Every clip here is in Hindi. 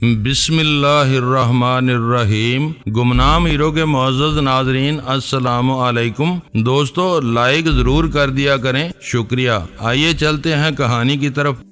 बिस्मिल्लाहिर्रहमानिर्रहीम। गुमनाम हीरो के मुअज़्ज़ज़ नाज़रीन, अस्सलामु अलैकुम। दोस्तों, लाइक ज़रूर कर दिया करें, शुक्रिया। आइए चलते हैं कहानी की तरफ।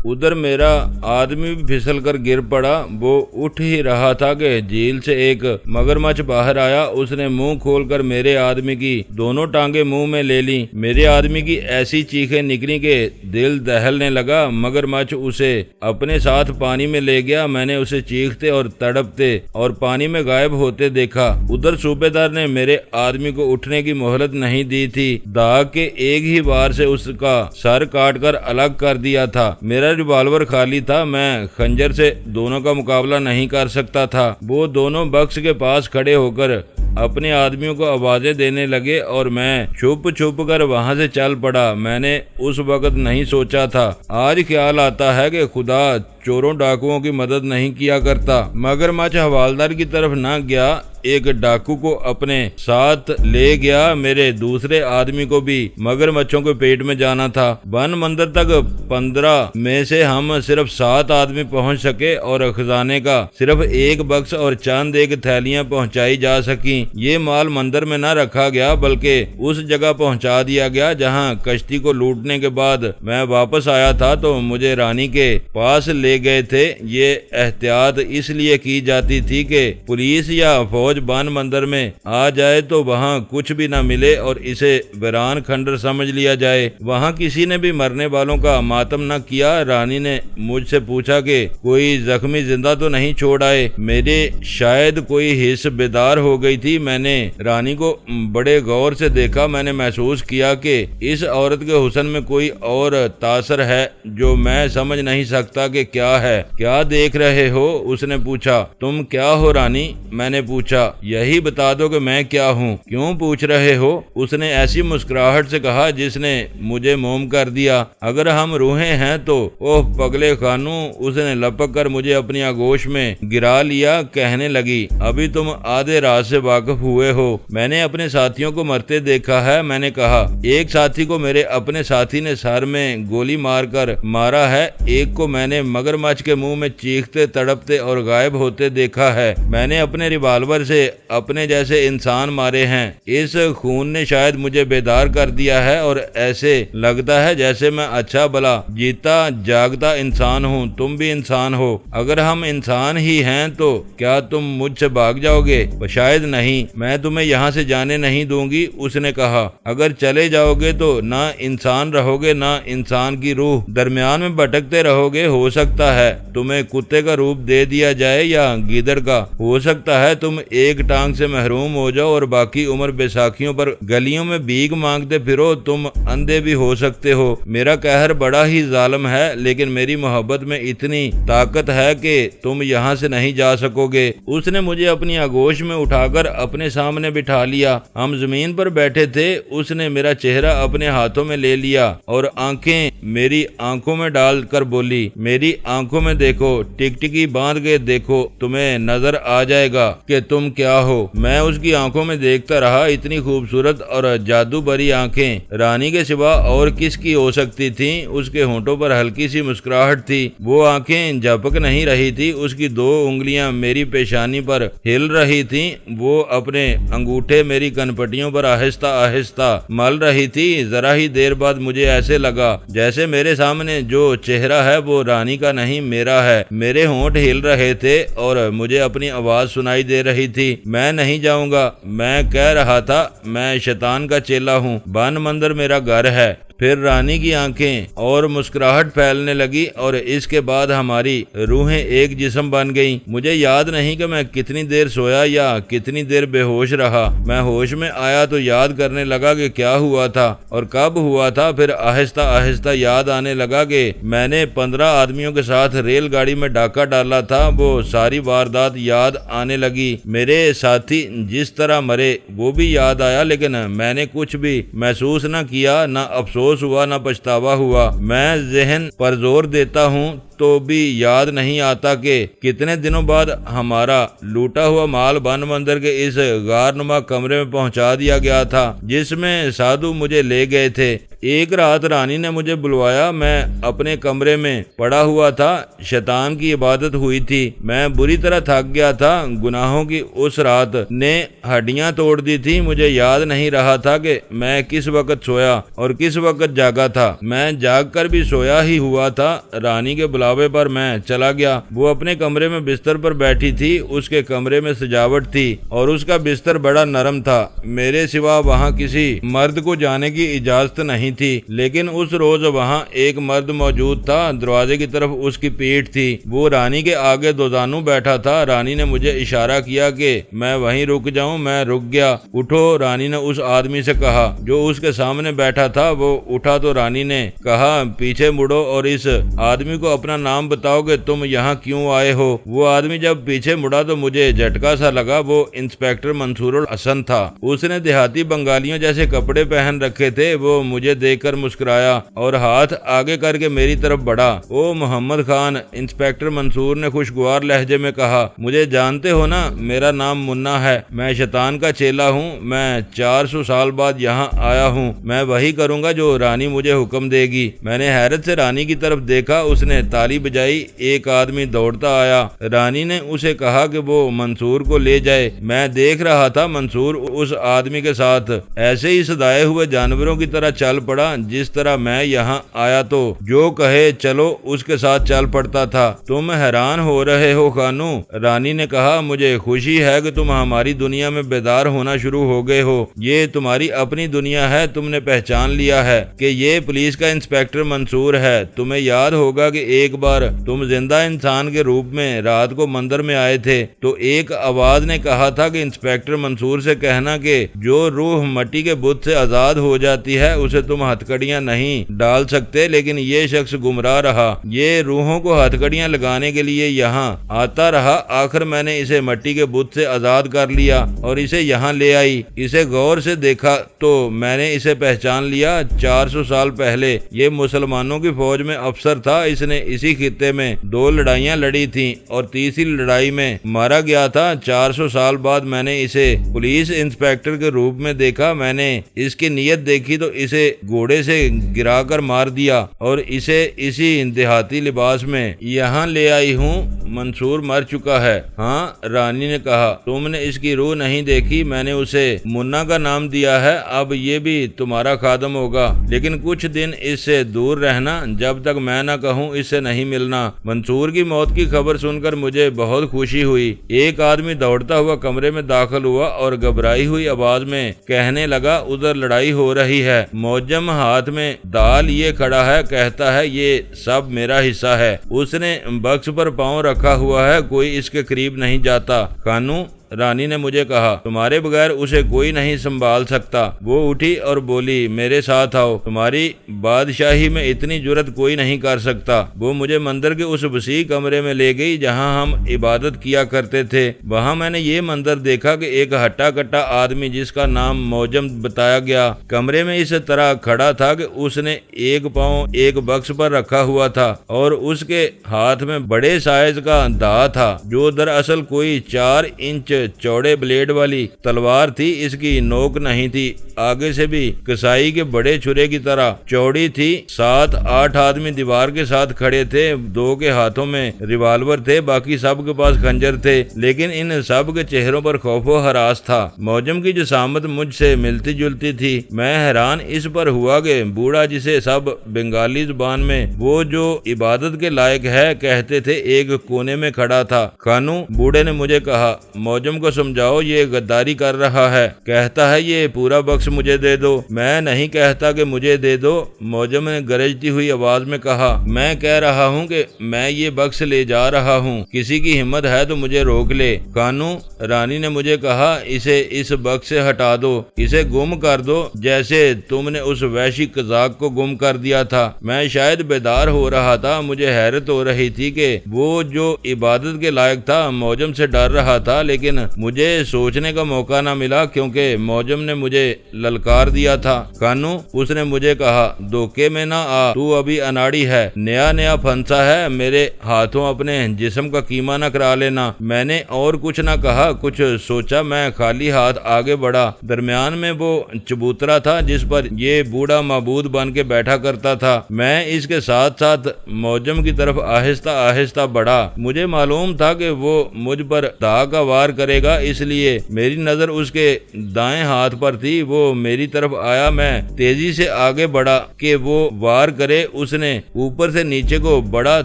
उधर मेरा आदमी भी फिसल कर गिर पड़ा। वो उठ ही रहा था कि झील से एक मगरमच्छ बाहर आया। उसने मुंह खोलकर मेरे आदमी की दोनों टांगे मुंह में ले ली। मेरे आदमी की ऐसी चीखें निकली कि दिल दहलने लगा। मगरमच्छ उसे अपने साथ पानी में ले गया। मैंने उसे चीखते और तड़पते और पानी में गायब होते देखा। उधर सूबेदार ने मेरे आदमी को उठने की मोहलत नहीं दी थी। दाग के एक ही बार से उसका सर काट कर अलग कर दिया था। मेरा रिवॉल्वर खाली था। मैं खंजर से दोनों का मुकाबला नहीं कर सकता था। वो दोनों बक्स के पास खड़े होकर अपने आदमियों को आवाजें देने लगे और मैं छुप छुप कर वहां से चल पड़ा। मैंने उस वक्त नहीं सोचा था। आज ख्याल आता है कि खुदा चोरों डाकुओं की मदद नहीं किया करता। मगरमच्छ हवालदार की तरफ न गया, एक डाकू को अपने साथ ले गया। मेरे दूसरे आदमी को भी मगरमच्छों के पेट में जाना था। वन मंदिर तक 15 में से हम सिर्फ 7 आदमी पहुंच सके और खजाने का सिर्फ एक बक्स और चंद एक थैलियां पहुंचाई जा सकी। ये माल मंदिर में न रखा गया बल्कि उस जगह पहुंचा दिया गया जहां कश्ती को लूटने के बाद मैं वापस आया था तो मुझे रानी के पास ले गए थे। ये एहतियात इसलिए की जाती थी कि पुलिस या फौज बान मंदिर में आ जाए तो वहाँ कुछ भी न मिले और इसे वीरान खंडर समझ लिया जाए। वहाँ किसी ने भी मरने वालों का मातम न किया। रानी ने मुझसे पूछा कि कोई जख्मी जिंदा तो नहीं छोड़ आए। मेरे शायद कोई हिस्स बेदार हो गई थी। मैंने रानी को बड़े गौर से देखा। मैंने महसूस किया कि इस औरत के हुस्न में कोई और तासर है जो मैं समझ नहीं सकता कि क्या है। क्या देख रहे हो? उसने पूछा। तुम क्या हो रानी? मैंने पूछा। यही बता दो कि मैं क्या हूँ। क्यों पूछ रहे हो? उसने ऐसी मुस्कुराहट से कहा जिसने मुझे मोम कर दिया। अगर हम रूहें हैं तो ओह पगले खानू। उसने लपक कर मुझे अपनी आगोश में गिरा लिया। कहने लगी, अभी तुम आधे रात से वाकिफ हुए हो। मैंने अपने साथियों को मरते देखा है। मैंने कहा, एक साथी को मेरे अपने साथी ने सर में गोली मारकर मारा है। एक को मैंने मगरमच्छ के मुंह में चीखते तड़पते और गायब होते देखा है। मैंने अपने रिवॉल्वर से अपने जैसे इंसान मारे हैं। इस खून ने शायद मुझे बेदार कर दिया है और ऐसे लगता है जैसे मैं अच्छा भला जीता जागता इंसान हूँ। तुम भी इंसान हो। अगर हम इंसान ही हैं तो क्या तुम मुझसे भाग जाओगे? शायद नहीं। मैं तुम्हें यहाँ से जाने नहीं दूंगी। उसने कहा, अगर चले जाओगे तो ना इंसान रहोगे ना इंसान की रूह, दरमियान में भटकते रहोगे। हो सकता है तुम्हें कुत्ते का रूप दे दिया जाए या गीदड़ का। हो सकता है तुम एक टांग से महरूम हो जाओ और बाकी उम्र बैसाखियों पर गलियों में भीख मांगते फिरो। तुम अंधे भी हो सकते हो। मेरा कहर बड़ा ही जालिम है लेकिन मेरी मोहब्बत में इतनी ताकत है कि तुम यहाँ से नहीं जा सकोगे। उसने मुझे अपनी आगोश में उठाकर अपने सामने बिठा लिया। हम जमीन पर बैठे थे। उसने मेरा चेहरा अपने हाथों में ले लिया और आंखें मेरी आंखों में डालकर बोली, मेरी आंखों में देखो, टिकटिकी बांध के देखो, तुम्हें नजर आ जाएगा कि तुम क्या हो। मैं उसकी आंखों में देखता रहा। इतनी खूबसूरत और जादू भरी आंखें रानी के सिवा और किसकी हो सकती थीं? उसके होंठों पर हल्की सी मुस्कुराहट थी। वो आंखें झपक नहीं रही थी। उसकी 2 उंगलियां मेरी पेशानी पर हिल रही थीं। वो अपने अंगूठे मेरी कनपटियों पर आहिस्ता आहिस्ता मल रही थी। जरा ही देर बाद मुझे ऐसे लगा जैसे मेरे सामने जो चेहरा है वो रानी का नहीं मेरा है। मेरे होंठ हिल रहे थे और मुझे अपनी आवाज सुनाई दे रही थी। मैं नहीं जाऊंगा। मैं कह रहा था, मैं शैतान का चेला हूँ। बान मंदिर मेरा घर है। फिर रानी की आंखें और मुस्कुराहट फैलने लगी और इसके बाद हमारी रूहें एक जिस्म बन गईं। मुझे याद नहीं कि मैं कितनी देर सोया या कितनी देर बेहोश रहा। मैं होश में आया तो याद करने लगा कि क्या हुआ था और कब हुआ था। फिर आहिस्ता आहिस्ता याद आने लगा कि मैंने 15 आदमियों के साथ रेलगाड़ी में डाका डाला था। वो सारी वारदात याद आने लगी। मेरे साथी जिस तरह मरे वो भी याद आया लेकिन मैंने कुछ भी महसूस न किया, न अफसोस हुआ, न पछतावा हुआ। मैं ज़हन पर जोर देता हूँ तो भी याद नहीं आता कि कितने दिनों बाद हमारा लूटा हुआ माल बन मंदिर के इस गारनुमा कमरे में पहुंचा दिया गया था जिसमें साधु मुझे ले गए थे। एक रात रानी ने मुझे बुलवाया। मैं अपने कमरे में पड़ा हुआ था। शैतान की इबादत हुई थी। मैं बुरी तरह थक गया था। गुनाहों की उस रात ने हड्डियां तोड़ दी थी। मुझे याद नहीं रहा था कि मैं किस वक्त सोया और किस वक्त जागा था। मैं जाग कर भी सोया ही हुआ था। रानी के बुलावे पर मैं चला गया। वो अपने कमरे में बिस्तर पर बैठी थी। उसके कमरे में सजावट थी और उसका बिस्तर बड़ा नरम था। मेरे सिवा वहाँ किसी मर्द को जाने की इजाजत नहीं थी, लेकिन उस रोज वहाँ एक मर्द मौजूद था। दरवाजे की तरफ उसकी पीठ थी। वो रानी के आगे दोजानू बैठा था। रानी ने मुझे इशारा किया कि मैं वहीं रुक जाऊं। मैं रुक गया। उठो, रानी ने उस आदमी से कहा जो उसके सामने बैठा था। वो उठा तो रानी ने कहा, पीछे मुड़ो और इस आदमी को अपना नाम बताओ कि तुम यहाँ क्यों आए हो। वो आदमी जब पीछे मुड़ा तो मुझे झटका सा लगा। वो इंस्पेक्टर मंसूरुल हसन था। उसने देहाती बंगालियों जैसे कपड़े पहन रखे थे। वो मुझे देखकर मुस्कुराया और हाथ आगे करके मेरी तरफ बढ़ा। ओ मोहम्मद खान, इंस्पेक्टर मंसूर ने खुशगवार लहजे में कहा, मुझे जानते हो ना, मेरा नाम मुन्ना है। मैं शैतान का चेला हूँ। मैं 400 साल बाद यहाँ आया हूँ। मैं वही करूँगा जो रानी मुझे हुक्म देगी। मैंने हैरत से रानी की तरफ देखा। उसने ताली बजाई। एक आदमी दौड़ता आया। रानी ने उसे कहा कि वो मंसूर को ले जाए। मैं देख रहा था मंसूर उस आदमी के साथ ऐसे ही सदाए हुए जानवरों की तरह चल पड़ा जिस तरह मैं यहाँ आया तो जो कहे चलो उसके साथ चल पड़ता था। तुम हैरान हो रहे हो खानू, रानी ने कहा। मुझे खुशी है कि तुम हमारी दुनिया में बेदार होना शुरू हो गए हो। ये तुम्हारी अपनी दुनिया है। तुमने पहचान लिया है कि ये पुलिस का इंस्पेक्टर मंसूर है। तुम्हें याद होगा कि एक बार तुम जिंदा इंसान के रूप में रात को मंदिर में आए थे तो एक आवाज ने कहा था कि इंस्पेक्टर मंसूर से कहना कि जो रूह मट्टी के बुत से आजाद हो जाती है उसे तुम हथकड़ियां नहीं डाल सकते। लेकिन ये शख्स गुमराह रहा। ये रूहों को हथकड़ियां लगाने के लिए यहाँ आता रहा। आखिर मैंने इसे मट्टी के बुत से आजाद कर लिया और इसे यहाँ ले आई। इसे गौर से देखा तो मैंने इसे पहचान लिया। 400 साल पहले ये मुसलमानों की फौज में अफसर था। इसने इसी खित्ते में 2 लड़ाइयाँ लड़ी थी और तीसरी लड़ाई में मारा गया था। 400 साल बाद मैंने इसे पुलिस इंस्पेक्टर के रूप में देखा। मैंने इसकी नीयत देखी तो इसे घोड़े से गिराकर मार दिया और इसे इसी देहाती लिबास में यहाँ ले आई हूँ। मंसूर मर चुका है। हाँ, रानी ने कहा। तुमने इसकी रूह नहीं देखी। मैंने उसे मुन्ना का नाम दिया है। अब ये भी तुम्हारा खादम होगा, लेकिन कुछ दिन इससे दूर रहना। जब तक मैं न कहूँ इससे नहीं मिलना। मंसूर की मौत की खबर सुनकर मुझे बहुत खुशी हुई। एक आदमी दौड़ता हुआ कमरे में दाखिल हुआ और घबराई हुई आवाज में कहने लगा, उधर लड़ाई हो रही है। मौजम हाथ में दाल लिए खड़ा है। कहता है ये सब मेरा हिस्सा है। उसने बक्स पर पांव रखा हुआ है। कोई इसके करीब नहीं जाता। खानू, रानी ने मुझे कहा, तुम्हारे बगैर उसे कोई नहीं संभाल सकता। वो उठी और बोली, मेरे साथ आओ। तुम्हारी बादशाही में इतनी जुर्रत कोई नहीं कर सकता। वो मुझे मंदिर के उस वसी कमरे में ले गई जहां हम इबादत किया करते थे। वहां मैंने ये मंदिर देखा कि एक हट्टा कट्टा आदमी जिसका नाम मौजम बताया गया कमरे में इस तरह खड़ा था कि उसने एक पाँव एक बक्स पर रखा हुआ था और उसके हाथ में बड़े साइज का दा था जो दरअसल कोई 4 इंच चौड़े ब्लेड वाली तलवार थी। इसकी नोक नहीं थी। आगे से भी कसाई के बड़े छुरे की तरह चौड़ी थी। 7-8 आदमी दीवार के साथ खड़े थे। 2 के हाथों में रिवाल्वर थे, बाकी सब के पास खंजर थे, लेकिन इन सब के चेहरों पर खौफो हरास था। मौजम की जसामत मुझसे मिलती जुलती थी। मैं हैरान इस पर हुआ कि बूढ़ा, जिसे सब बंगाली जुबान में वो जो इबादत के लायक है कहते थे, एक कोने में खड़ा था। खानू, बूढ़े ने मुझे कहा, मौजम को समझाओ, ये गद्दारी कर रहा है। कहता है ये पूरा बक्स मुझे दे दो। मैं नहीं कहता कि मुझे दे दो। मौजम ने गरजती हुई आवाज में कहा, मैं कह रहा हूँ कि मैं ये बक्स ले जा रहा हूँ। किसी की हिम्मत है तो मुझे रोक ले। खानू, रानी ने मुझे कहा, इसे इस बक्स से हटा दो। इसे गुम कर दो जैसे तुमने उस वैशी कजाक को गुम कर दिया था। मैं शायद बेदार हो रहा था। मुझे हैरत हो रही थी कि वो जो इबादत के लायक था मौजम से डर रहा था, लेकिन लेकिन मुझे सोचने का मौका न मिला क्योंकि मौजम ने मुझे ललकार दिया था। कानू, उसने मुझे कहा, धोखे में ना आ, तू अभी अनाड़ी है, नया नया फंसा है, मेरे हाथों अपने जिस्म का कीमा न करा लेना। मैंने और कुछ न कहा, कुछ सोचा, मैं खाली हाथ आगे बढ़ा। दरमियान में वो चबूतरा था जिस पर ये बूढ़ा माबूद बन के बैठा करता था। मैं इसके साथ साथ मौजम की तरफ आहिस्ता आहिस्ता बढ़ा। मुझे मालूम था कि वो मुझ पर दा का वार करेगा, इसलिए मेरी नजर उसके दाएं हाथ पर थी। वो मेरी तरफ आया, मैं तेजी से आगे बढ़ा कि वो वार करे। उसने ऊपर से नीचे को बड़ा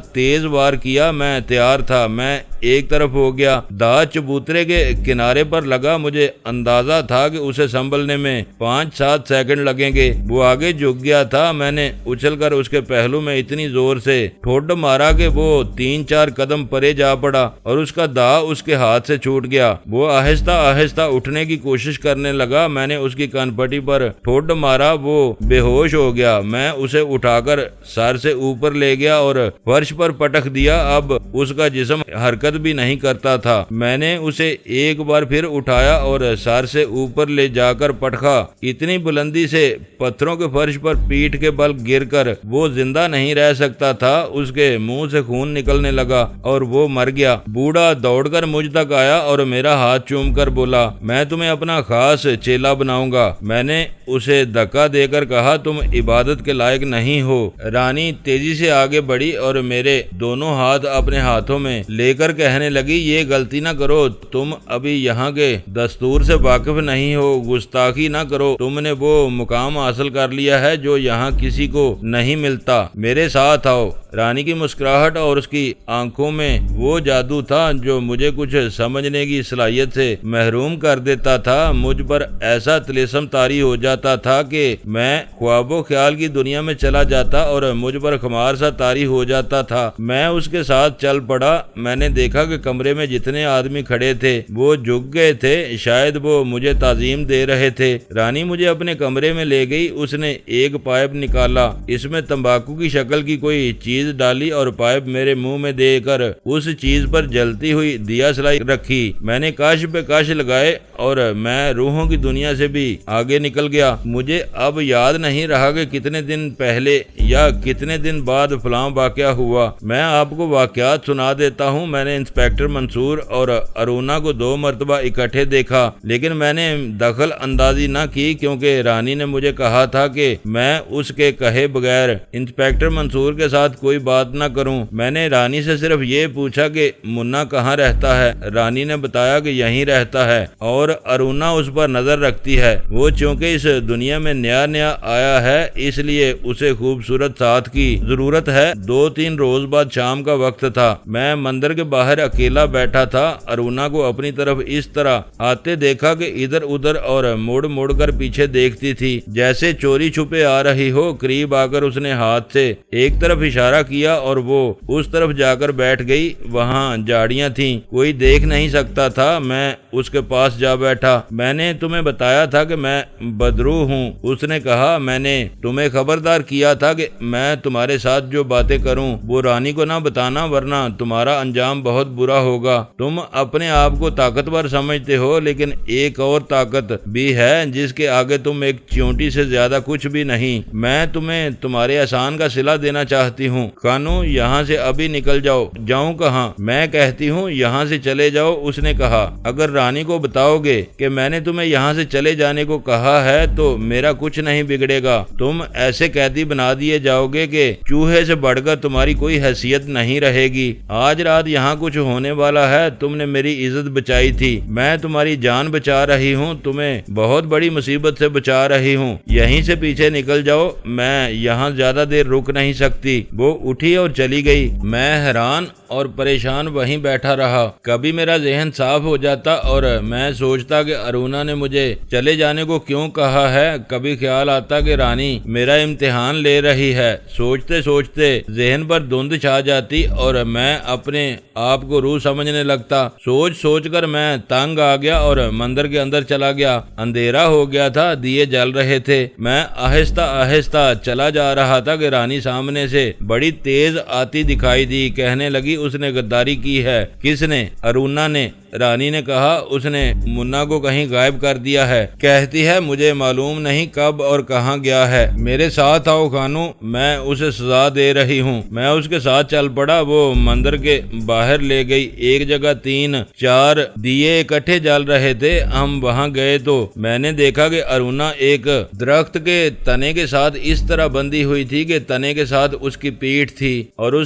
तेज वार किया। मैं तैयार था, मैं एक तरफ हो गया। दा चबूतरे के किनारे पर लगा। मुझे अंदाजा था कि उसे संभलने में 5-7 सेकंड लगेंगे। वो आगे झुक गया था। मैंने उछलकर उसके पहलू में इतनी जोर से ठोड मारा कि वो 3-4 कदम परे जा पड़ा और उसका दा उसके हाथ से छूट गया। वो आहिस्ता आहिस्ता उठने की कोशिश करने लगा। मैंने उसकी कनपटी पर ठोड मारा, वो बेहोश हो गया। मैं उसे उठाकर सर से ऊपर ले गया और फर्श पर पटक दिया। अब उसका जिस्म हरकत भी नहीं करता था। मैंने उसे एक बार फिर उठाया और सर से ऊपर ले जाकर पटका। इतनी बुलंदी से पत्थरों के फर्श पर पीठ के बल गिरकर वो जिंदा नहीं रह सकता था। उसके मुंह से खून निकलने लगा और वो मर गया। बूढ़ा दौड़कर मुझ तक आया और मेरा हाथ चूमकर बोला, मैं तुम्हें अपना खास चेला बनाऊंगा। मैंने उसे धक्का देकर कहा, तुम इबादत के लायक नहीं हो। रानी तेजी से आगे बढ़ी और मेरे दोनों हाथ अपने हाथों में लेकर कहने लगी, ये गलती ना करो, तुम अभी यहाँ के दस्तूर से वाकिफ नहीं हो, गुस्ताखी ना करो। तुमने वो मुकाम हासिल कर लिया है जो यहाँ किसी को नहीं मिलता। मेरे साथ आओ। रानी की मुस्कुराहट और उसकी आंखों में वो जादू था जो मुझे कुछ समझने की सलाहियत से महरूम कर देता था। मुझ पर ऐसा तिलिस्म तारी हो जाता था कि मैं ख्वाबो ख्याल की दुनिया में चला जाता और मुझ पर खुमार सा तारी हो जाता था। मैं उसके साथ चल पड़ा। मैंने देखा कि कमरे में जितने आदमी खड़े थे वो झुक गए थे, शायद वो मुझे ताजीम दे रहे थे। रानी मुझे अपने कमरे में ले गई। उसने एक पाइप निकाला, इसमें तंबाकू की शक्ल की कोई चीज डाली और पाइप मेरे मुंह में देकर उस चीज पर जलती हुई दिया सलाई रखी। मैंने काश पे काश लगाए और मैं रूहों की दुनिया से भी आगे निकल गया। मुझे अब याद नहीं रहा कि कितने दिन पहले या कितने दिन बाद फलां वाकया हुआ। मैं आपको वाकयात सुना देता हूँ। मैंने इंस्पेक्टर मंसूर और अरुणा को 2 मरतबा इकट्ठे देखा, लेकिन मैंने दखल अंदाजी न की क्योंकि रानी ने मुझे कहा था कि मैं उसके कहे बगैर इंस्पेक्टर मंसूर के साथ कोई बात न करूं। मैंने रानी से सिर्फ ये पूछा कि मुन्ना कहाँ रहता है। रानी ने बताया कि यहीं रहता है और अरुणा उस पर नजर रखती है। वो चूंकि इस दुनिया में नया नया आया है इसलिए उसे खूबसूरत साथ की जरूरत है। 2-3 रोज बाद शाम का वक्त था। मैं मंदिर के बाहर अकेला बैठा था। अरुणा को अपनी तरफ इस तरह आते देखा कि इधर उधर और मुड़ मुड़ कर पीछे देखती थी, जैसे चोरी छुपे आ रही हो। करीब आकर उसने हाथ से एक तरफ इशारा किया और वो उस तरफ जाकर बैठ गई। वहाँ झाड़ियाँ थीं, कोई देख नहीं सकता था। मैं उसके पास जा बैठा। मैंने तुम्हें बताया था कि मैं बदरू हूँ। उसने कहा, मैंने तुम्हें खबरदार किया था कि मैं तुम्हारे साथ जो बातें करूं वो रानी को ना बताना, वरना तुम्हारा अंजाम बहुत बुरा होगा। तुम अपने आप को ताकतवर समझते हो, लेकिन एक और ताकत भी है जिसके आगे तुम एक चींटी से ज्यादा कुछ भी नहीं। मैं तुम्हें तुम्हारे एहसान का सिला देना चाहती हूँ। कानू, यहाँ से अभी निकल जाओ। जाऊँ कहाँ? मैं कहती हूँ यहाँ से चले जाओ। उसने कहा, अगर रानी को बताओगे कि मैंने तुम्हें यहाँ से चले जाने को कहा है तो मेरा कुछ नहीं बिगड़ेगा। तुम ऐसे कैदी बना दिए जाओगे कि चूहे से बढ़कर तुम्हारी कोई हैसियत नहीं रहेगी। आज रात यहाँ कुछ होने वाला है। तुमने मेरी इज्जत बचाई थी, मैं तुम्हारी जान बचा रही हूँ, तुम्हें बहुत बड़ी मुसीबत से बचा रही हूँ। यहीं से पीछे निकल जाओ, मैं यहाँ ज्यादा देर रुक नहीं सकती। वो उठी और चली गई। मैं हैरान और परेशान वहीं बैठा रहा। कभी मेरा जहन साफ हो जाता और मैं सोचता कि अरुणा ने मुझे चले जाने को क्यों कहा है। कभी ख्याल आता कि रानी मेरा इम्तिहान ले रही है। सोचते सोचते जहन पर धुंध छा जाती और मैं अपने आप को रूह समझने लगता। सोच सोच कर मैं तंग आ गया और मंदिर के अंदर चला गया। अंधेरा हो गया था, दिए जल रहे थे। मैं आहिस्ता आहिस्ता चला जा रहा था कि रानी सामने से बड़ी तेज आती दिखाई दी। कहने लगी, उसने गद्दारी की है। किसने? अरुणा ने। रानी ने कहा, उसने मुन्ना को कहीं गायब कर दिया है। कहती है, मुझे मालूम नहीं कब और कहाँ गया है। मेरे साथ आओ खानू, मैं उसे सजा दे रही हूँ। मैं उसके साथ चल पड़ा। वो मंदिर के बाहर ले गई। एक जगह 3-4 दिए इकट्ठे जल रहे थे। हम वहाँ गए तो मैंने देखा कि अरुणा एक दरख्त के तने के साथ इस तरह बंधी हुई थी कि तने के साथ उसकी पीठ थी और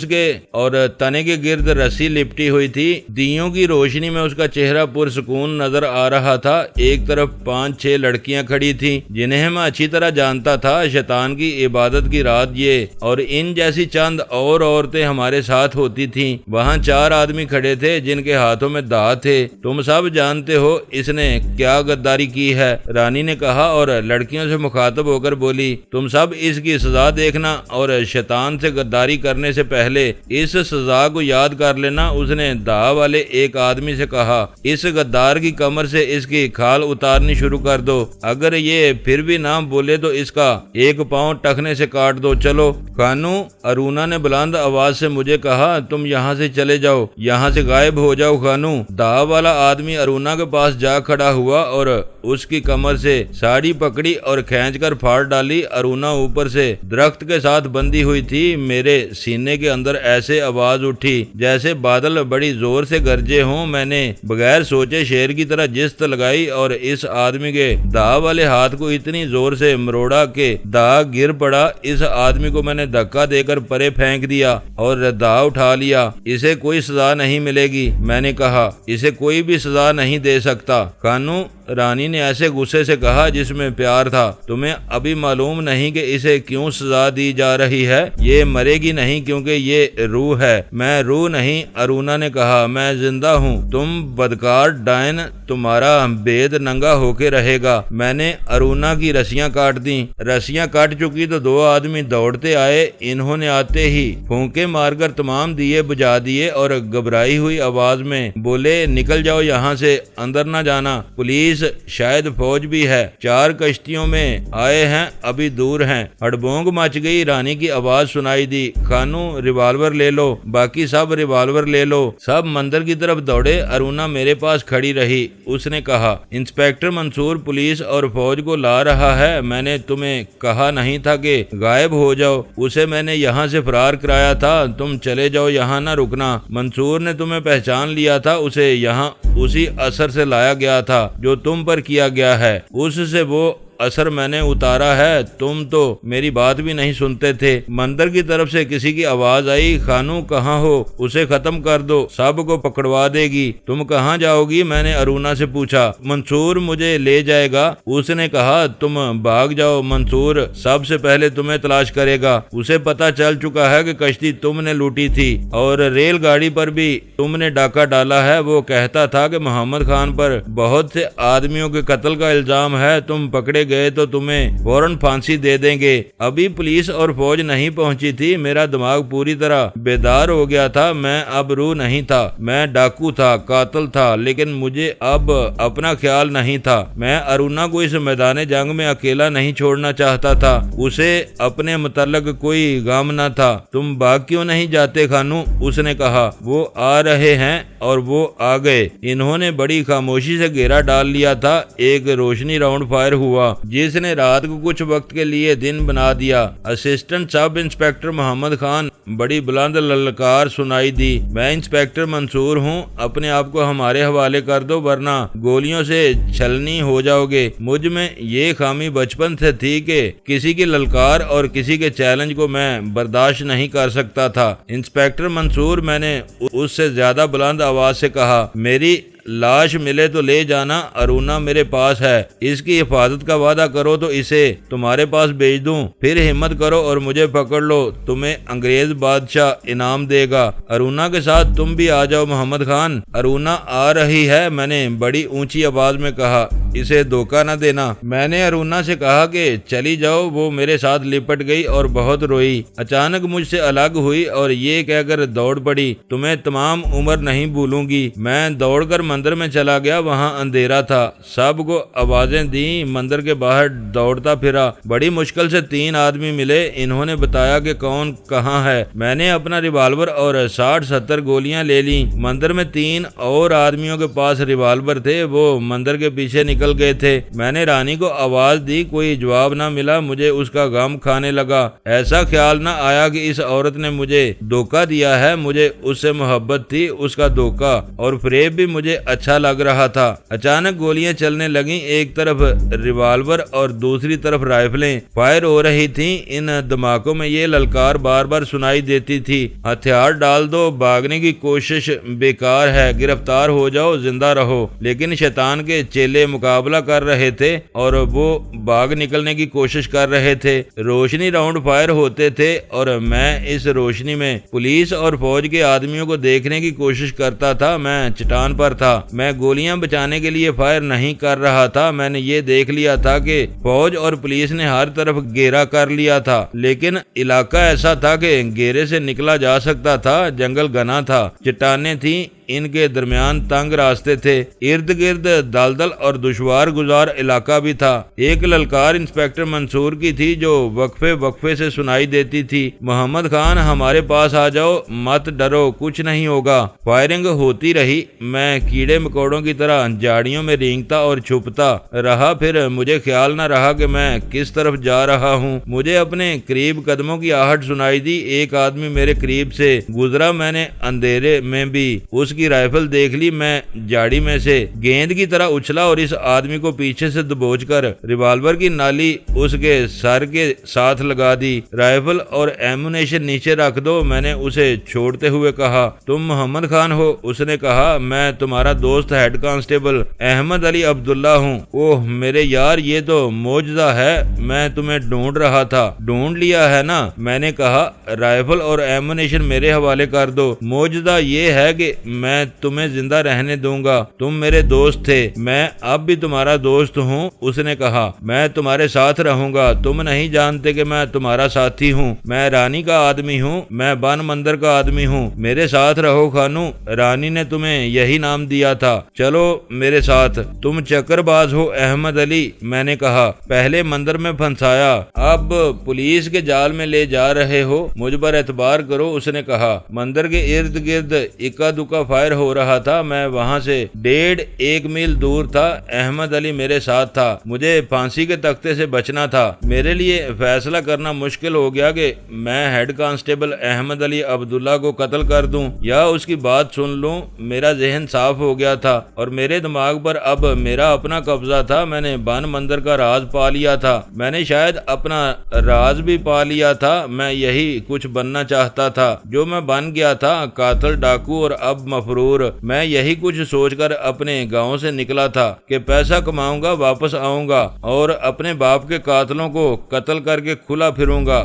तने के गिर्द रस्सी लिपटी हुई थी। दियों की रोशनी में उसका चेहरा पुरसुकून नजर आ रहा था। एक तरफ 5-6 लड़कियां खड़ी थी जिन्हें मैं अच्छी तरह जानता था। शैतान की इबादत की रात ये, और इन जैसी चंद और औरतें हमारे साथ होती थीं। वहाँ 4 आदमी खड़े थे जिनके हाथों में दांत थे। तुम सब जानते हो इसने क्या गद्दारी की है, रानी ने कहा और लड़कियों से मुखातब होकर बोली, तुम सब इसकी सजा देखना और शैतान से गद्दारी करने से पहले इस सजा को याद कर लेना। उसने दाह वाले एक आदमी से कहा, इस गद्दार की कमर से इसकी खाल उतारनी शुरू कर दो। अगर ये फिर भी ना बोले तो इसका एक पांव टखने से काट दो। चलो खानू, अरुणा ने बुलंद आवाज से मुझे कहा, तुम यहाँ से चले जाओ, यहाँ से गायब हो जाओ। खानू, दाह वाला आदमी अरुणा के पास जा खड़ा हुआ और उसकी कमर से साड़ी पकड़ी और खींचकर फाड़ डाली। अरुणा ऊपर से दरख्त के साथ बंधी हुई थी। मेरे सीने के अंदर ऐसे आवाज उठी जैसे बादल बड़ी जोर से गरजे हों। मैंने बगैर सोचे शेर की तरह जिस्त लगाई और इस आदमी के दाह वाले हाथ को इतनी जोर से मरोड़ा के दाह गिर पड़ा। इस आदमी को मैंने धक्का देकर परे फेंक दिया और दाह उठा लिया। इसे कोई सजा नहीं मिलेगी, मैंने कहा। इसे कोई भी सजा नहीं दे सकता। खानू, रानी ने ऐसे गुस्से से कहा जिसमें प्यार था। तुम्हें अभी मालूम नहीं कि इसे क्यों सजा दी जा रही है। ये मरेगी नहीं क्योंकि ये रूह है। मैं रूह नहीं, अरुणा ने कहा, मैं जिंदा हूँ। तुम बदकार डायन, तुम्हारा बेद नंगा होके रहेगा। मैंने अरुणा की रस्सियां काट दी। रस्सियां काट चुकी तो 2 आदमी दौड़ते आए। इन्होंने आते ही फूंके मारकर तमाम दिए बुझा दिए और घबराई हुई आवाज में बोले, निकल जाओ यहाँ से, अंदर न जाना। पुलिस, शायद फौज भी है। 4 कश्तियों में आए हैं, अभी दूर हैं। हड़बोंग मच गई। रानी की आवाज सुनाई दी, खानू रिवॉल्वर ले लो। बाकी सब रिवॉल्वर ले लो। सब मंदिर की तरफ दौड़े। अरुणा मेरे पास खड़ी रही। उसने कहा, इंस्पेक्टर मंसूर पुलिस और फौज को ला रहा है। मैंने तुम्हें कहा नहीं था कि गायब हो जाओ। उसे मैंने यहाँ से फरार कराया था। तुम चले जाओ, यहाँ न रुकना। मंसूर ने तुम्हें पहचान लिया था। उसे यहाँ उसी असर से लाया गया था जो तुम पर किया गया है। उससे वो असर मैंने उतारा है। तुम तो मेरी बात भी नहीं सुनते थे। मंदिर की तरफ से किसी की आवाज आई, खानू कहाँ हो, उसे खत्म कर दो, सबको पकड़वा देगी। तुम कहाँ जाओगी, मैंने अरुणा से पूछा। मंसूर मुझे ले जाएगा। उसने कहा, तुम भाग जाओ, मंसूर सबसे पहले तुम्हें तलाश करेगा। उसे पता चल चुका है कि कश्ती तुमने लूटी थी और रेलगाड़ी पर भी तुमने डाका डाला है। वो कहता था कि मोहम्मद खान पर बहुत से आदमियों के कत्ल का इल्जाम है। तुम पकड़े गए तो तुम्हें फौरन फांसी दे देंगे। अभी पुलिस और फौज नहीं पहुंची थी। मेरा दिमाग पूरी तरह बेदार हो गया था। मैं अब रूह नहीं था, मैं डाकू था, कातिल था, लेकिन मुझे अब अपना ख्याल नहीं था। मैं अरुणा को इस मैदान जंग में अकेला नहीं छोड़ना चाहता था। उसे अपने मुतल्लक कोई गम न था। तुम भाग क्यों नहीं जाते खानू, उसने कहा। वो आ रहे हैं और वो आ गए। इन्होंने बड़ी खामोशी से घेरा डाल लिया था। एक रोशनी राउंड फायर हुआ जिसने रात को कुछ वक्त के लिए दिन बना दिया। Assistant sub inspector Mohammad Khan, बड़ी बुलंद ललकार सुनाई दी। मैं इंस्पेक्टर मंसूर हूँ, अपने आप को हमारे हवाले कर दो वरना गोलियों से छलनी हो जाओगे। मुझ में ये खामी बचपन से थी कि किसी की ललकार और किसी के चैलेंज को मैं बर्दाश्त नहीं कर सकता था। इंस्पेक्टर मंसूर, मैंने उससे ज्यादा बुलंद आवाज से कहा, मेरी लाश मिले तो ले जाना। अरुणा मेरे पास है। इसकी हिफाजत का वादा करो तो इसे तुम्हारे पास भेज दूं। फिर हिम्मत करो और मुझे पकड़ लो, तुम्हें अंग्रेज बादशाह इनाम देगा। अरुणा के साथ तुम भी आ जाओ मोहम्मद खान। अरुणा आ रही है, मैंने बड़ी ऊंची आवाज में कहा। इसे धोखा न देना। मैंने अरुणा से कहा कि चली जाओ। वो मेरे साथ लिपट गई और बहुत रोई। अचानक मुझसे अलग हुई और ये कहकर दौड़ पड़ी, तुम्हें तमाम उम्र नहीं भूलूंगी। मैं दौड़कर मंदिर में चला गया। वहाँ अंधेरा था। सबको आवाजें दी। मंदिर के बाहर दौड़ता फिरा। बड़ी मुश्किल से 3 आदमी मिले। इन्होंने बताया कि कौन कहाँ है। मैंने अपना रिवाल्वर और 60-70 गोलियां ले ली। मंदिर में 3 और आदमियों के पास रिवाल्वर थे। वो मंदिर के पीछे निकल गए थे। मैंने रानी को आवाज दी, कोई जवाब ना मिला। मुझे उसका गम खाने लगा। ऐसा ख्याल ना आया कि इस औरत ने मुझे धोखा दिया है। मुझे उससे मोहब्बत थी। उसका धोखा और फरेब भी मुझे अच्छा लग रहा था। अचानक गोलियां चलने लगी। एक तरफ रिवाल्वर और दूसरी तरफ राइफलें फायर हो रही थी। इन धमाकों में ये ललकार बार बार सुनाई देती थी, हथियार डाल दो, भागने की कोशिश बेकार है, गिरफ्तार हो जाओ, जिंदा रहो। लेकिन शैतान के चेले मुकाबला कर रहे थे और वो भाग निकलने की कोशिश कर रहे थे। रोशनी राउंड फायर होते थे और मैं इस रोशनी में पुलिस और फौज के आदमियों को देखने की कोशिश करता था। मैं चट्टान पर था। मैं गोलियां बचाने के लिए फायर नहीं कर रहा था। मैंने ये देख लिया था कि फौज और पुलिस ने हर तरफ घेरा कर लिया था, लेकिन इलाका ऐसा था कि घेरे से निकला जा सकता था। जंगल घना था, चट्टानें थी, इनके दरमियान तंग रास्ते थे। इर्द गिर्द दलदल और दुश्वार गुजार इलाका भी था। एक ललकार इंस्पेक्टर मंसूर की थी जो वक्फे वक्फे से सुनाई देती थी, मोहम्मद खान हमारे पास आ जाओ, मत डरो, कुछ नहीं होगा। फायरिंग होती रही। मैं कीड़े मकोड़ों की तरह झाड़ियों में रेंगता और छुपता रहा। फिर मुझे ख्याल न रहा कि मैं किस तरफ जा रहा हूँ। मुझे अपने करीब कदमों की आहट सुनाई दी। एक आदमी मेरे करीब से गुजरा। मैंने अंधेरे में भी उसकी राइफल देख ली। मैं झाड़ी में से गेंद की तरह उछला और इस आदमी को पीछे से दबोचकर रिवाल्वर की नाली उसके सर के साथ लगा दी। राइफल और एमुनेशन नीचे रख दो, मैंने उसे छोड़ते हुए कहा। तुम मोहम्मद खान हो? उसने कहा, मैं तुम्हारा दोस्त हेड कांस्टेबल अहमद अली अब्दुल्ला हूँ। ओह मेरे यार, ये तो मौजदा है। मैं तुम्हें ढूंढ रहा था। ढूंढ लिया है ना? मैंने कहा, राइफल और एमुनेशन मेरे हवाले कर दो। मौजदा ये है कि मैं तुम्हें जिंदा रहने दूंगा। तुम मेरे दोस्त थे, मैं अब भी तुम्हारा दोस्त हूँ। उसने कहा, मैं तुम्हारे साथ रहूंगा। तुम नहीं जानते कि मैं तुम्हारा साथी हूँ। मैं रानी का आदमी हूँ। मैं बन मंदिर का आदमी हूँ। मेरे साथ रहो खानू। रानी ने तुम्हें यही नाम दिया था। चलो मेरे साथ। तुम चक्करबाज हो अहमद अली। मैंने कहा, पहले मंदिर में फंसाया, अब पुलिस के जाल में ले जा रहे हो। मुझ पर एतबार करो। उसने कहा, मंदिर के इर्द गिर्द इक्का दुक्का फायर हो रहा था। मैं वहां से 1.5 मील दूर था। अहमद अली मेरे साथ था। मुझे फांसी के तख्ते से बचना था। मेरे लिए फैसला करना मुश्किल हो गया कि मैं हेड कांस्टेबल अहमद अली अब्दुल्ला को कत्ल कर दूं या उसकी बात सुन लूं। मेरा जहन साफ हो गया था और मेरे दिमाग पर अब मेरा अपना कब्जा था। मैंने बन मंदिर का राज पा लिया था। मैंने शायद अपना राज भी पा लिया था। मैं यही कुछ बनना चाहता था जो मैं बन गया था, कातिल, डाकू और अब मफरूर। मैं यही कुछ सोचकर अपने गांव से निकला था कि पैसा कमाऊंगा, वापस आऊंगा और अपने बाप के कातिलों को कत्ल करके खुला फिरूंगा।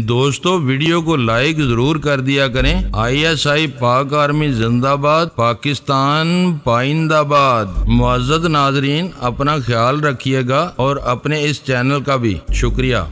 दोस्तों वीडियो को लाइक जरूर कर दिया करें। ISI पाक आर्मी जिंदाबाद, पाकिस्तान पाइंदाबाद। मुअज़्ज़ज़ नाज़रीन, अपना ख्याल रखिएगा और अपने इस चैनल का भी शुक्रिया।